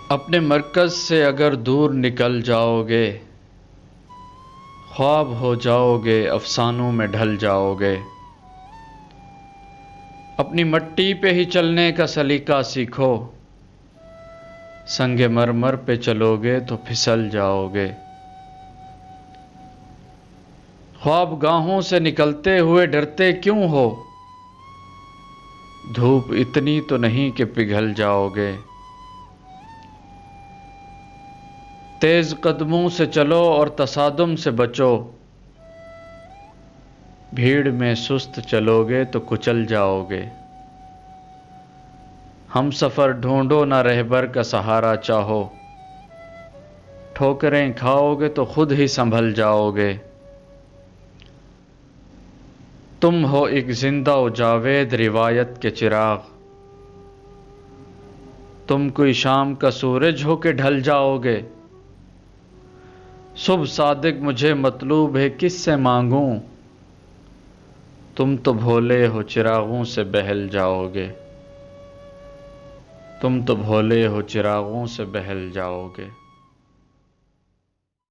اپنے مرکز سے اگر دور نکل جاؤ گے، خواب ہو جاؤ گے، افسانوں میں ڈھل جاؤ گے۔ اپنی مٹی پہ ہی چلنے کا سلیقہ سیکھو، سنگ مرمر پہ چلو گے تو پھسل جاؤ گے۔ خواب گاہوں سے نکلتے ہوئے ڈرتے کیوں ہو؟ دھوپ اتنی تو نہیں کہ پگھل جاؤ گے۔ تیز قدموں سے چلو اور تصادم سے بچو، بھیڑ میں سست چلو گے تو کچل جاؤ گے۔ ہم سفر ڈھونڈو نہ رہبر کا سہارا چاہو، ٹھوکریں کھاؤ گے تو خود ہی سنبھل جاؤ گے۔ تم ہو ایک زندہ و جاوید روایت کے چراغ، تم کوئی شام کا سورج ہو کے ڈھل جاؤ گے۔ صبح صادق مجھے مطلوب ہے کس سے مانگوں، تم تو بھولے ہو چراغوں سے بہل جاؤ گے۔ تم تو بھولے ہو چراغوں سے بہل جاؤ گے۔